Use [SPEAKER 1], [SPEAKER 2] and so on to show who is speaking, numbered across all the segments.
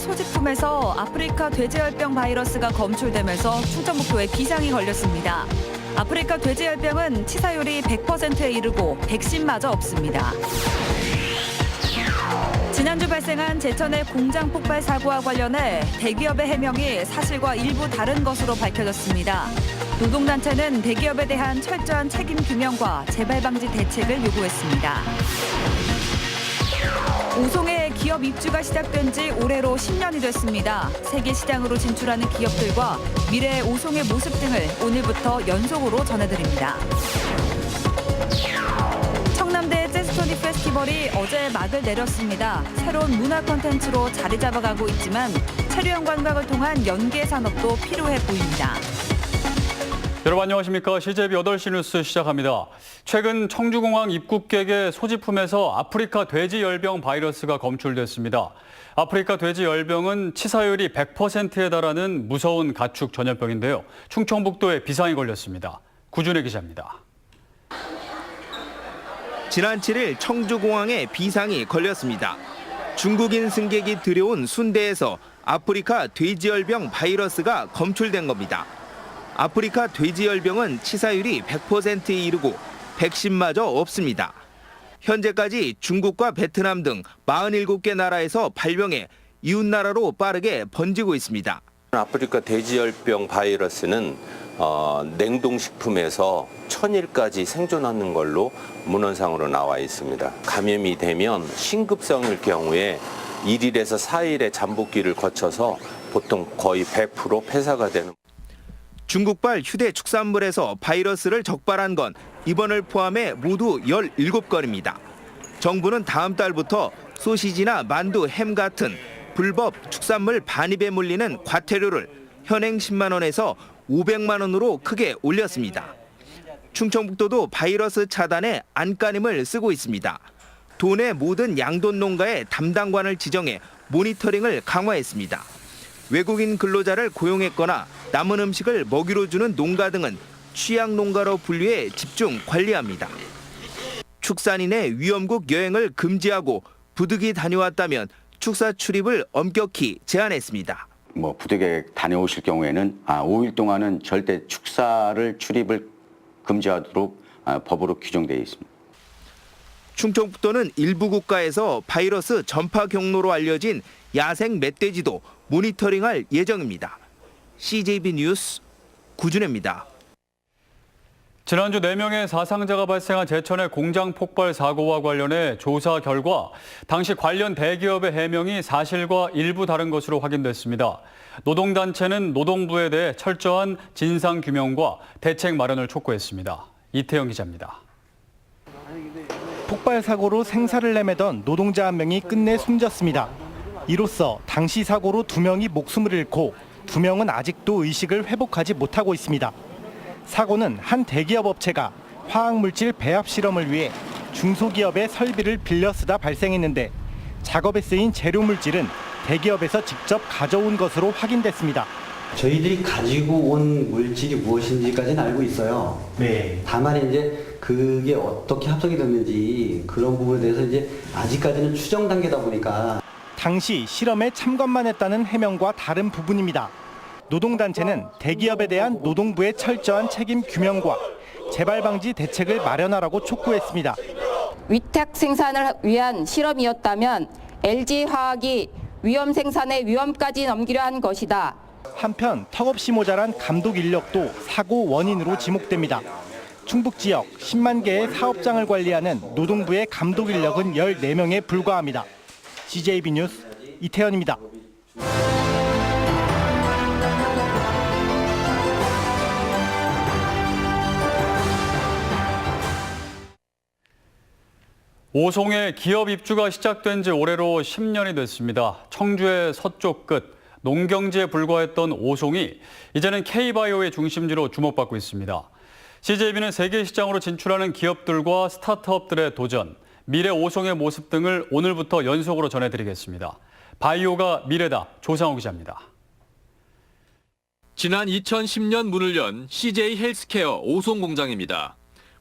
[SPEAKER 1] 소지품에서 아프리카 돼지열병 바이러스가 검출되면서 충청북도에 비상이 걸렸습니다. 아프리카 돼지열병은 치사율이 100%에 이르고 백신마저 없습니다. 지난주 발생한 제천의 공장 폭발 사고와 관련해 대기업의 해명이 사실과 일부 다른 것으로 밝혀졌습니다. 노동단체는 대기업에 대한 철저한 책임 규명과 재발 방지 대책을 요구했습니다. 오송의 기업 입주가 시작된 지 올해로 10년이 됐습니다. 세계 시장으로 진출하는 기업들과 미래의 오송의 모습 등을 오늘부터 연속으로 전해드립니다. 청남대 재즈토니 페스티벌이 어제 막을 내렸습니다. 새로운 문화 콘텐츠로 자리 잡아가고 있지만 체류형 관광을 통한 연계 산업도 필요해 보입니다.
[SPEAKER 2] 여러분 안녕하십니까. CJB 8시 뉴스 시작합니다. 최근 청주공항 입국객의 소지품에서 아프리카 돼지열병 바이러스가 검출됐습니다. 아프리카 돼지열병은 치사율이 100%에 달하는 무서운 가축 전염병인데요. 충청북도에 비상이 걸렸습니다. 구준혜 기자입니다.
[SPEAKER 3] 지난 7일 청주공항에 비상이 걸렸습니다. 중국인 승객이 들여온 순대에서 아프리카 돼지열병 바이러스가 검출된 겁니다. 아프리카 돼지열병은 치사율이 100%에 이르고 백신마저 없습니다. 현재까지 중국과 베트남 등 47개 나라에서 발병해 이웃나라로 빠르게 번지고 있습니다.
[SPEAKER 4] 아프리카 돼지열병 바이러스는 냉동식품에서 1000일까지 생존하는 걸로 문헌상으로 나와 있습니다. 감염이 되면 신급성일 경우에 1일에서 4일의 잠복기를 거쳐서 보통 거의 100% 폐사가 되는.
[SPEAKER 3] 중국발 휴대 축산물에서 바이러스를 적발한 건 이번을 포함해 모두 17건입니다. 정부는 다음 달부터 소시지나 만두, 햄 같은 불법 축산물 반입에 물리는 과태료를 현행 10만 원에서 500만 원으로 크게 올렸습니다. 충청북도도 바이러스 차단에 안간힘을 쓰고 있습니다. 도내 모든 양돈 농가에 담당관을 지정해 모니터링을 강화했습니다. 외국인 근로자를 고용했거나 남은 음식을 먹이로 주는 농가 등은 취약 농가로 분류해 집중 관리합니다. 축산인의 위험국 여행을 금지하고 부득이 다녀왔다면 축사 출입을 엄격히 제한했습니다.
[SPEAKER 5] 부득이 다녀오실 경우에는 5일 동안은 절대 축사를 출입을 금지하도록 법으로 규정되어 있습니다.
[SPEAKER 3] 충청북도는 일부 국가에서 바이러스 전파 경로로 알려진 야생 멧돼지도 모니터링할 예정입니다. CJB 뉴스 구준혜입니다.
[SPEAKER 2] 지난주 4명의 사상자가 발생한 제천의 공장 폭발 사고와 관련해 조사 결과 당시 관련 대기업의 해명이 사실과 일부 다른 것으로 확인됐습니다. 노동단체는 노동부에 대해 철저한 진상규명과 대책 마련을 촉구했습니다. 이태영 기자입니다.
[SPEAKER 6] 폭발 사고로 생사를 내매던 노동자 한 명이 끝내 숨졌습니다. 이로써 당시 사고로 2명이 목숨을 잃고 2명은 아직도 의식을 회복하지 못하고 있습니다. 사고는 한 대기업 업체가 화학물질 배합 실험을 위해 중소기업의 설비를 빌려 쓰다 발생했는데 작업에 쓰인 재료 물질은 대기업에서 직접 가져온 것으로 확인됐습니다.
[SPEAKER 7] 저희들이 가지고 온 물질이 무엇인지까지는 알고 있어요.
[SPEAKER 6] 네.
[SPEAKER 7] 다만 이제 그게 어떻게 합성이 됐는지 그런 부분에 대해서 이제 아직까지는 추정 단계다 보니까.
[SPEAKER 6] 당시 실험에 참관만 했다는 해명과 다른 부분입니다. 노동단체는 대기업에 대한 노동부의 철저한 책임 규명과 재발 방지 대책을 마련하라고 촉구했습니다.
[SPEAKER 8] 위탁 생산을 위한 실험이었다면 LG화학이 위험 생산의 위험까지 넘기려 한 것이다.
[SPEAKER 6] 한편 턱없이 모자란 감독 인력도 사고 원인으로 지목됩니다. 충북 지역 10만 개의 사업장을 관리하는 노동부의 감독 인력은 14명에 불과합니다. CJB 뉴스 이태현입니다.
[SPEAKER 2] 오송의 기업 입주가 시작된 지 올해로 10년이 됐습니다. 청주의 서쪽 끝, 농경지에 불과했던 오송이 이제는 K바이오의 중심지로 주목받고 있습니다. CJB는 세계 시장으로 진출하는 기업들과 스타트업들의 도전, 미래 오송의 모습 등을 오늘부터 연속으로 전해드리겠습니다. 바이오가 미래다, 조상호 기자입니다.
[SPEAKER 9] 지난 2010년 문을 연 CJ 헬스케어 오송 공장입니다.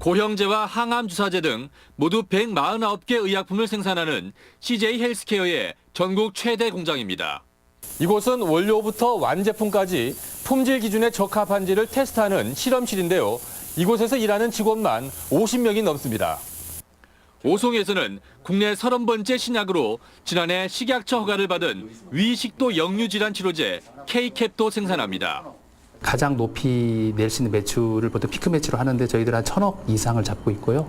[SPEAKER 9] 고형제와 항암 주사제 등 모두 149개 의약품을 생산하는 CJ 헬스케어의 전국 최대 공장입니다.
[SPEAKER 10] 이곳은 원료부터 완제품까지 품질 기준에 적합한지를 테스트하는 실험실인데요. 이곳에서 일하는 직원만 50명이 넘습니다.
[SPEAKER 9] 오송에서는 국내 30번째 신약으로 지난해 식약처 허가를 받은 위식도 역류 질환 치료제 K캡도 생산합니다.
[SPEAKER 11] 가장 높이 낼 수 있는 매출을 보통 피크 매출로 하는데 저희들 한 1,000억 이상을 잡고 있고요.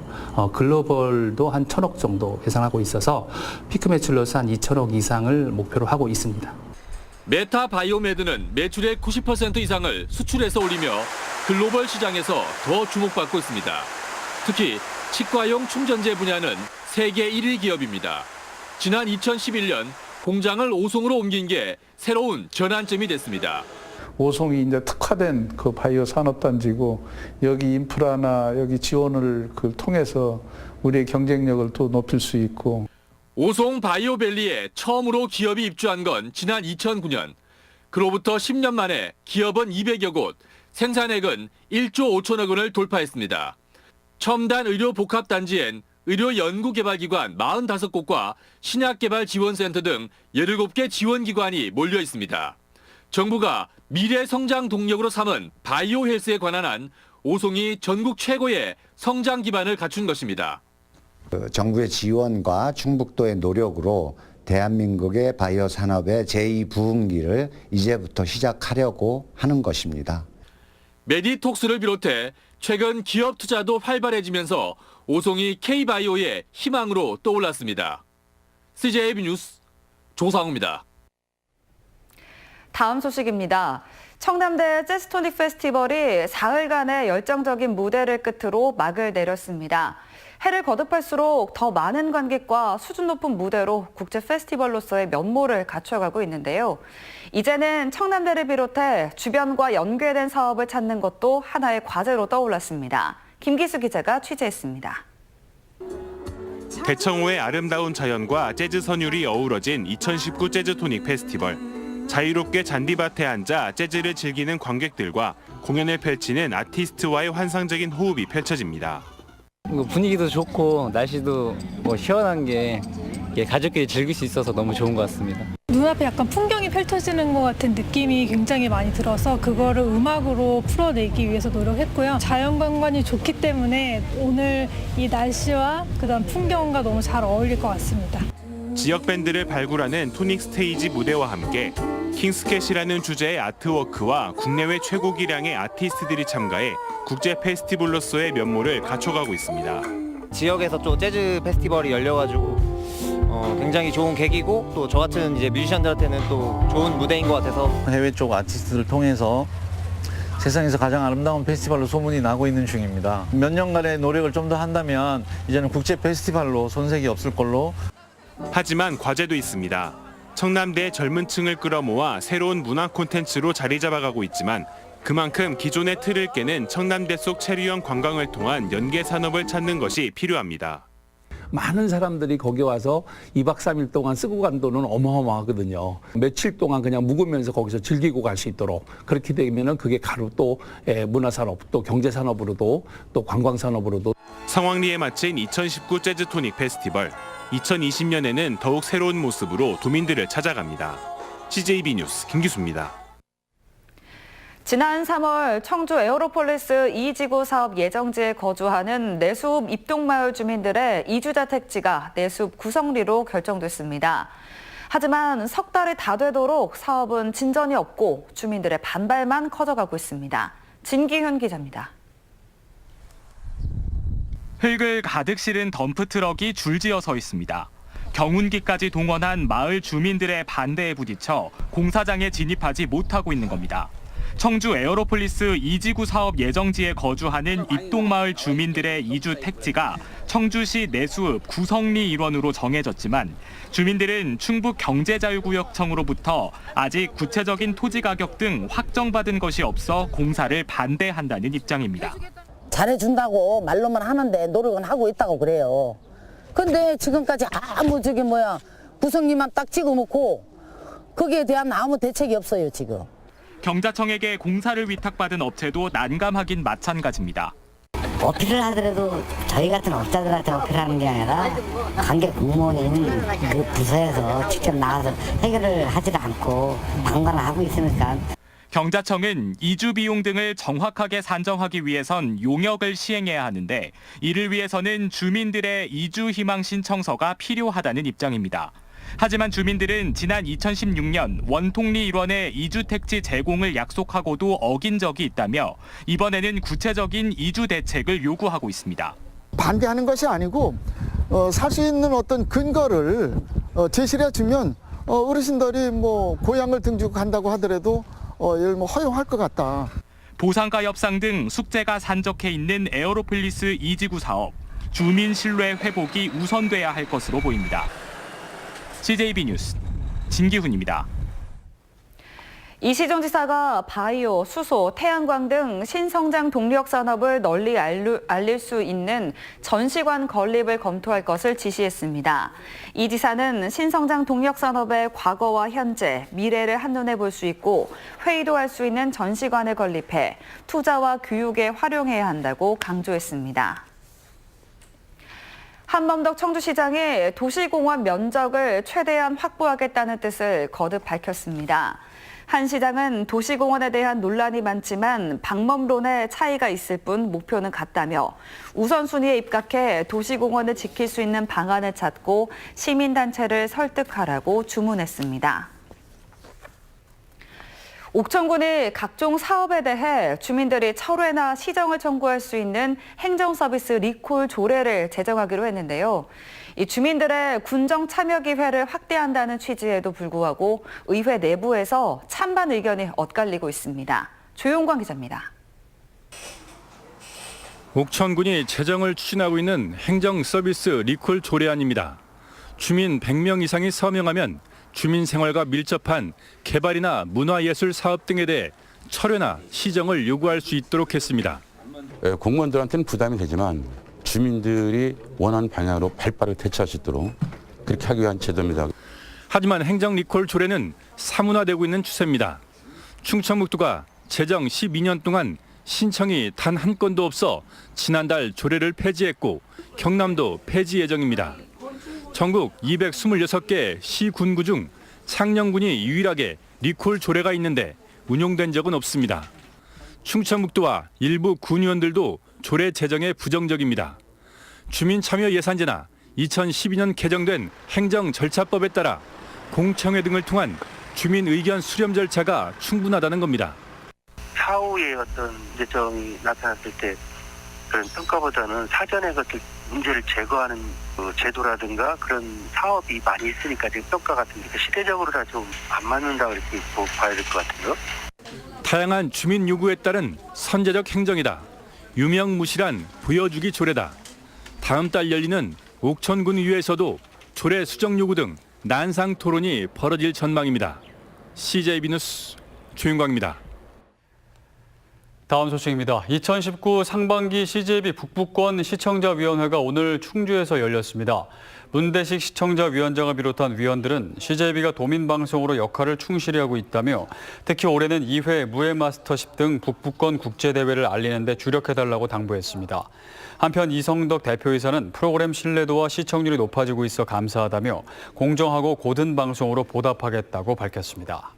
[SPEAKER 11] 글로벌도 한 1,000억 정도 예상하고 있어서 피크 매출로서 한 2,000억 이상을 목표로 하고 있습니다.
[SPEAKER 9] 메타 바이오메드는 매출의 90% 이상을 수출해서 올리며 글로벌 시장에서 더 주목받고 있습니다. 특히 치과용 충전재 분야는 세계 1위 기업입니다. 지난 2011년 공장을 오송으로 옮긴 게 새로운 전환점이 됐습니다.
[SPEAKER 12] 오송이 이제 특화된 그 바이오 산업단지고 여기 인프라나 여기 지원을 통해서 우리의 경쟁력을 또 높일 수 있고.
[SPEAKER 9] 오송 바이오밸리에 처음으로 기업이 입주한 건 지난 2009년. 그로부터 10년 만에 기업은 200여 곳, 생산액은 1조 5천억 원을 돌파했습니다. 첨단 의료 복합단지엔 의료 연구개발기관 45곳과 신약개발 지원센터 등 17개 지원기관이 몰려 있습니다. 정부가 미래 성장 동력으로 삼은 바이오 헬스에 관한 한 오송이 전국 최고의 성장 기반을 갖춘 것입니다.
[SPEAKER 13] 정부의 지원과 충북도의 노력으로 대한민국의 바이오 산업의 제2부흥기를 이제부터 시작하려고 하는 것입니다.
[SPEAKER 9] 메디톡스를 비롯해 최근 기업 투자도 활발해지면서 오송이 K바이오의 희망으로 떠올랐습니다. CJB 뉴스 조상우입니다.
[SPEAKER 1] 다음 소식입니다. 청남대 재즈토닉 페스티벌이 사흘간의 열정적인 무대를 끝으로 막을 내렸습니다. 해를 거듭할수록 더 많은 관객과 수준 높은 무대로 국제 페스티벌로서의 면모를 갖춰가고 있는데요. 이제는 청남대를 비롯해 주변과 연계된 사업을 찾는 것도 하나의 과제로 떠올랐습니다. 김기수 기자가 취재했습니다.
[SPEAKER 14] 대청호의 아름다운 자연과 재즈 선율이 어우러진 2019 재즈토닉 페스티벌. 자유롭게 잔디밭에 앉아 재즈를 즐기는 관객들과 공연을 펼치는 아티스트와의 환상적인 호흡이 펼쳐집니다.
[SPEAKER 15] 분위기도 좋고 날씨도 시원한 게 가족끼리 즐길 수 있어서 너무 좋은 것 같습니다.
[SPEAKER 16] 눈앞에 약간 풍경이 펼쳐지는 것 같은 느낌이 굉장히 많이 들어서 그거를 음악으로 풀어내기 위해서 노력했고요. 자연관광이 좋기 때문에 오늘 이 날씨와 그다음 풍경과 너무 잘 어울릴 것 같습니다.
[SPEAKER 14] 지역 밴드를 발굴하는 토닉 스테이지 무대와 함께 킹스캣이라는 주제의 아트워크와 국내외 최고 기량의 아티스트들이 참가해 국제 페스티벌로서의 면모를 갖춰가고 있습니다.
[SPEAKER 17] 지역에서 또 재즈 페스티벌이 열려가지고 굉장히 좋은 계기고 또 저 같은 이제 뮤지션들한테는 또 좋은 무대인 것 같아서
[SPEAKER 18] 해외 쪽 아티스트를 통해서 세상에서 가장 아름다운 페스티벌로 소문이 나고 있는 중입니다. 몇 년간의 노력을 좀 더 한다면 이제는 국제 페스티벌로 손색이 없을 걸로.
[SPEAKER 14] 하지만 과제도 있습니다. 청남대의 젊은 층을 끌어모아 새로운 문화 콘텐츠로 자리 잡아가고 있지만 그만큼 기존의 틀을 깨는 청남대 속 체류형 관광을 통한 연계 산업을 찾는 것이 필요합니다.
[SPEAKER 19] 많은 사람들이 거기 와서 2박 3일 동안 쓰고 간 돈은 어마어마하거든요. 며칠 동안 그냥 묵으면서 거기서 즐기고 갈 수 있도록 그렇게 되면은 그게 가로 또 문화산업, 또 경제산업으로도 또 관광산업으로도.
[SPEAKER 14] 성황리에 마친 2019 재즈토닉 페스티벌. 2020년에는 더욱 새로운 모습으로 도민들을 찾아갑니다. CJB 뉴스 김기수입니다.
[SPEAKER 1] 지난 3월 청주 에어로폴리스 2지구 사업 예정지에 거주하는 내수읍 입동마을 주민들의 이주자 택지가 내수읍 구성리로 결정됐습니다. 하지만 석 달이 다 되도록 사업은 진전이 없고 주민들의 반발만 커져가고 있습니다. 진기현 기자입니다.
[SPEAKER 20] 흙을 가득 실은 덤프트럭이 줄지어 서 있습니다. 경운기까지 동원한 마을 주민들의 반대에 부딪혀 공사장에 진입하지 못하고 있는 겁니다. 청주 에어로폴리스 2지구 사업 예정지에 거주하는 입동마을 주민들의 이주 택지가 청주시 내수읍 구성리 일원으로 정해졌지만 주민들은 충북경제자유구역청으로부터 아직 구체적인 토지 가격 등 확정받은 것이 없어 공사를 반대한다는 입장입니다.
[SPEAKER 21] 잘해준다고 말로만 하는데 노력은 하고 있다고 그래요. 근데 지금까지 아무 구성리만 딱 찍어놓고 거기에 대한 아무 대책이 없어요 지금.
[SPEAKER 20] 경자청에게 공사를 위탁받은 업체도 난감하긴 마찬가지입니다.
[SPEAKER 4] 어필을 하더라도 저희 같은 업자들한테 어필하는 게 아니라 관계 공무원인 그 부서에서 직접 나가서 해결을 하지도 않고 방관을 하고 있으니까.
[SPEAKER 20] 경자청은 이주 비용 등을 정확하게 산정하기 위해선 용역을 시행해야 하는데 이를 위해서는 주민들의 이주 희망 신청서가 필요하다는 입장입니다. 하지만 주민들은 지난 2016년 원통리 일원의 이주 택지 제공을 약속하고도 어긴 적이 있다며 이번에는 구체적인 이주 대책을 요구하고 있습니다.
[SPEAKER 22] 반대하는 것이 아니고 살 수 있는 어떤 근거를 제시를 해주면 어르신들이 뭐 고향을 등지고 간다고 하더라도 이걸 뭐 허용할 것 같다.
[SPEAKER 20] 보상가 협상 등 숙제가 산적해 있는 에어로폴리스 이지구 사업, 주민 신뢰 회복이 우선돼야 할 것으로 보입니다. CJB 뉴스 진기훈입니다.
[SPEAKER 1] 이시정 지사가 바이오, 수소, 태양광 등 신성장 동력 산업을 널리 알릴 수 있는 전시관 건립을 검토할 것을 지시했습니다. 이 지사는 신성장 동력 산업의 과거와 현재, 미래를 한눈에 볼 수 있고 회의도 할 수 있는 전시관을 건립해 투자와 교육에 활용해야 한다고 강조했습니다. 한범덕 청주시장이 도시공원 면적을 최대한 확보하겠다는 뜻을 거듭 밝혔습니다. 한 시장은 도시공원에 대한 논란이 많지만 방법론의 차이가 있을 뿐 목표는 같다며 우선순위에 입각해 도시공원을 지킬 수 있는 방안을 찾고 시민단체를 설득하라고 주문했습니다. 옥천군이 각종 사업에 대해 주민들이 철회나 시정을 청구할 수 있는 행정서비스 리콜 조례를 제정하기로 했는데요. 이 주민들의 군정 참여 기회를 확대한다는 취지에도 불구하고 의회 내부에서 찬반 의견이 엇갈리고 있습니다. 조용광 기자입니다.
[SPEAKER 23] 옥천군이 제정을 추진하고 있는 행정서비스 리콜 조례안입니다. 주민 100명 이상이 서명하면 주민 생활과 밀접한 개발이나 문화예술 사업 등에 대해 철회나 시정을 요구할 수 있도록 했습니다.
[SPEAKER 24] 공무원들한테는 부담이 되지만 주민들이 원하는 방향으로 발빠르게 대처할 수 있도록 그렇게 하기 위한 제도입니다.
[SPEAKER 23] 하지만 행정 리콜 조례는 사문화되고 있는 추세입니다. 충청북도가 제정 12년 동안 신청이 단 한 건도 없어 지난달 조례를 폐지했고 경남도 폐지 예정입니다. 전국 226개 시 군구 중 창녕군이 유일하게 리콜 조례가 있는데 운용된 적은 없습니다. 충청북도와 일부 군의원들도 조례 제정에 부정적입니다. 주민참여 예산제나 2012년 개정된 행정절차법에 따라 공청회 등을 통한 주민 의견 수렴 절차가 충분하다는 겁니다.
[SPEAKER 25] 사후에 어떤 문제점이 나타났을 때 그런 평가보다는 사전에 그것들 문제를 제거하는 그 제도라든가 그런 사업이 많이 있으니까 지금 평가 같은 게 시대적으로 다 좀 안 맞는다 이렇게 봐야 될 것 같아요.
[SPEAKER 23] 다양한 주민 요구에 따른 선제적 행정이다. 유명무실한 보여주기 조례다. 다음 달 열리는 옥천군의회에서도 조례 수정 요구 등 난상 토론이 벌어질 전망입니다. CJB 뉴스 조윤광입니다.
[SPEAKER 2] 다음 소식입니다. 2019 상반기 CJB 북부권 시청자위원회가 오늘 충주에서 열렸습니다. 문대식 시청자위원장을 비롯한 위원들은 CJB가 도민방송으로 역할을 충실히 하고 있다며 특히 올해는 2회 무예마스터십 등 북부권 국제대회를 알리는 데 주력해달라고 당부했습니다. 한편 이성덕 대표이사는 프로그램 신뢰도와 시청률이 높아지고 있어 감사하다며 공정하고 고든 방송으로 보답하겠다고 밝혔습니다.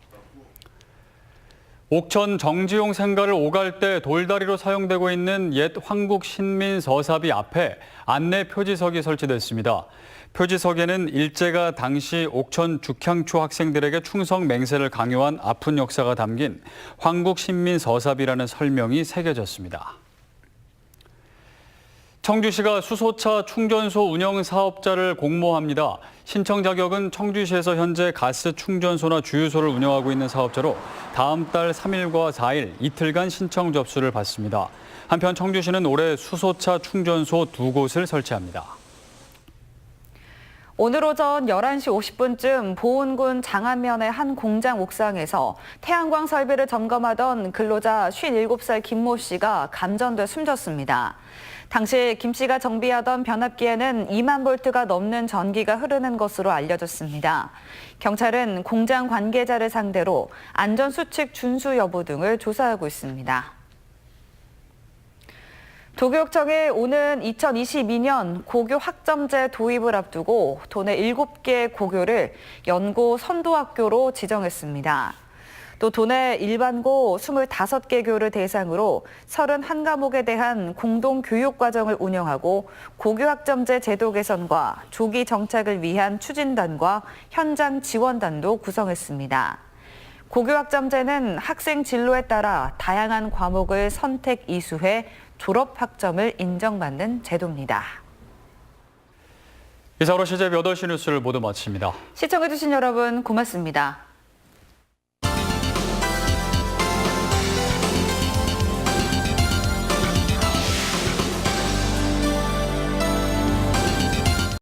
[SPEAKER 2] 옥천 정지용 생가를 오갈 때 돌다리로 사용되고 있는 옛 황국 신민 서사비 앞에 안내 표지석이 설치됐습니다. 표지석에는 일제가 당시 옥천 죽향초 학생들에게 충성 맹세를 강요한 아픈 역사가 담긴 황국 신민 서사비라는 설명이 새겨졌습니다. 청주시가 수소차 충전소 운영 사업자를 공모합니다. 신청 자격은 청주시에서 현재 가스 충전소나 주유소를 운영하고 있는 사업자로 다음 달 3일과 4일 이틀간 신청 접수를 받습니다. 한편 청주시는 올해 수소차 충전소 2곳을 설치합니다.
[SPEAKER 1] 오늘 오전 11시 50분쯤 보은군 장안면의 한 공장 옥상에서 태양광 설비를 점검하던 근로자 57살 김모 씨가 감전돼 숨졌습니다. 당시 김 씨가 정비하던 변압기에는 2만 볼트가 넘는 전기가 흐르는 것으로 알려졌습니다. 경찰은 공장 관계자를 상대로 안전수칙 준수 여부 등을 조사하고 있습니다. 도교육청이 오는 2022년 고교 학점제 도입을 앞두고 도내 7개 고교를 연고 선도학교로 지정했습니다. 또 도내 일반고 25개 교를 대상으로 31과목에 대한 공동교육과정을 운영하고 고교학점제 제도 개선과 조기 정착을 위한 추진단과 현장 지원단도 구성했습니다. 고교학점제는 학생 진로에 따라 다양한 과목을 선택 이수해 졸업학점을 인정받는 제도입니다.
[SPEAKER 2] 이상으로 시제 8시 뉴스를 모두 마칩니다.
[SPEAKER 1] 시청해주신 여러분 고맙습니다.